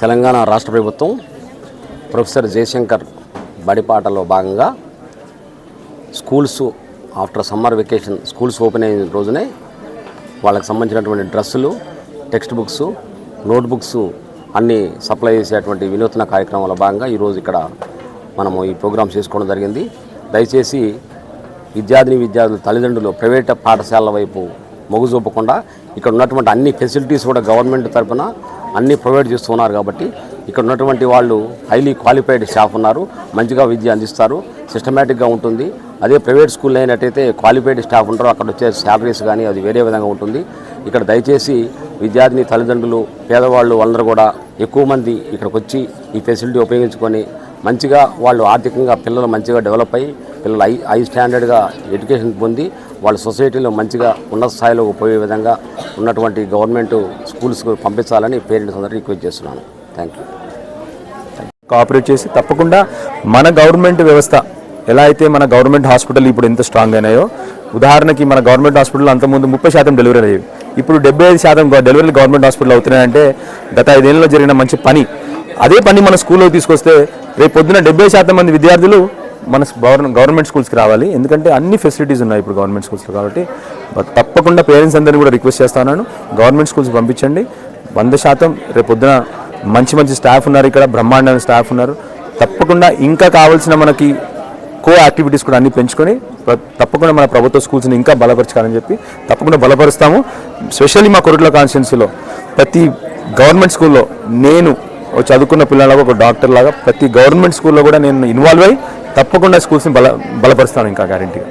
తెలంగాణ రాష్ట్ర ప్రభుత్వం ప్రొఫెసర్ జయశంకర్ బడిపాటలో భాగంగా schools after summer vacation schools open అయిన రోజునే వాళ్ళకి సంబంధించినటువంటి డ్రెస్సులు, టెక్స్ట్ బుక్స్, నోట్బుక్స్ అన్నీ సప్లై చేసేటువంటి వినూత్న కార్యక్రమంలో భాగంగా ఈరోజు ఇక్కడ మనము ఈ ప్రోగ్రామ్ చేసుకోవడం జరిగింది. దయచేసి విద్యార్థుల తల్లిదండ్రులు ప్రైవేట్ పాఠశాలల వైపు మొగ్గు చూపకుండా ఇక్కడ ఉన్నటువంటి అన్ని ఫెసిలిటీస్ కూడా గవర్నమెంట్ తరఫున అన్నీ ప్రొవైడ్ చేస్తున్నారు. కాబట్టి ఇక్కడ ఉన్నటువంటి వాళ్ళు హైలీ క్వాలిఫైడ్ స్టాఫ్ ఉన్నారు, మంచిగా విద్య అందిస్తారు, సిస్టమేటిక్గా ఉంటుంది. అదే ప్రైవేట్ స్కూల్ అయినట్టయితే క్వాలిఫైడ్ స్టాఫ్ ఉంటారు, అక్కడ వచ్చే శాలరీస్ కానీ అది వేరే విధంగా ఉంటుంది. ఇక్కడ దయచేసి విద్యార్థిని తల్లిదండ్రులు, పేదవాళ్ళు అందరూ కూడా ఎక్కువ మంది ఇక్కడికి వచ్చి ఈ ఫెసిలిటీ ఉపయోగించుకొని మంచిగా వాళ్ళు ఆర్థికంగా పిల్లలు మంచిగా డెవలప్ అయ్యి పిల్లలు హై స్టాండర్డ్గా ఎడ్యుకేషన్ పొంది వాళ్ళ సొసైటీలో మంచిగా ఉన్నత స్థాయిలో పోయే విధంగా ఉన్నటువంటి గవర్నమెంట్ స్కూల్స్కు పంపించాలని పేరెంట్స్ అందరికీ రిక్వెస్ట్ చేస్తున్నాను. Thank you. కోఆపరేట్ చేసి తప్పకుండా మన గవర్నమెంట్ వ్యవస్థ ఎలా అయితే మన గవర్నమెంట్ హాస్పిటల్ ఇప్పుడు ఎంత స్ట్రాంగ్ అయినాయో, ఉదాహరణకి మన గవర్నమెంట్ హాస్పిటల్ అంతకుముందు 30% డెలివరీ అయ్యేవి, ఇప్పుడు 75% డెలివరీలు గవర్నమెంట్ హాస్పిటల్ అవుతున్నాయంటే గత 5 ఏళ్ళలో జరిగిన మంచి పని. అదే పని మన స్కూల్లో తీసుకొస్తే రేపు పొద్దున 70% మంది విద్యార్థులు మన గవర్నమెంట్ స్కూల్స్కి రావాలి. ఎందుకంటే అన్ని ఫెసిలిటీస్ ఉన్నాయి ఇప్పుడు గవర్నమెంట్ స్కూల్స్లో. కాబట్టి తప్పకుండా పేరెంట్స్ అందరినీ కూడా రిక్వెస్ట్ చేస్తున్నాను, గవర్నమెంట్ స్కూల్స్ పంపించండి. 100% రేపు పొద్దున మంచి స్టాఫ్ ఉన్నారు, ఇక్కడ బ్రహ్మాండమైన స్టాఫ్ ఉన్నారు. తప్పకుండా ఇంకా కావాల్సిన మనకి యాక్టివిటీస్ కూడా అన్ని పెంచుకొని తప్పకుండా మన ప్రభుత్వ స్కూల్స్ని ఇంకా బలపరచాలని చెప్పి తప్పకుండా బలపరుస్తాము. స్పెషల్లీ మా కొరుట్ల కాన్స్టిట్యున్సీలో ప్రతి గవర్నమెంట్ స్కూల్లో నేను చదువుకున్న పిల్లలకు ఒక డాక్టర్ లాగా ప్రతి గవర్నమెంట్ స్కూల్లో కూడా నేను ఇన్వాల్వ్ అయ్యి తప్పకుండా స్కూల్స్ని బలపరుస్తాను ఇంకా గ్యారెంటీగా.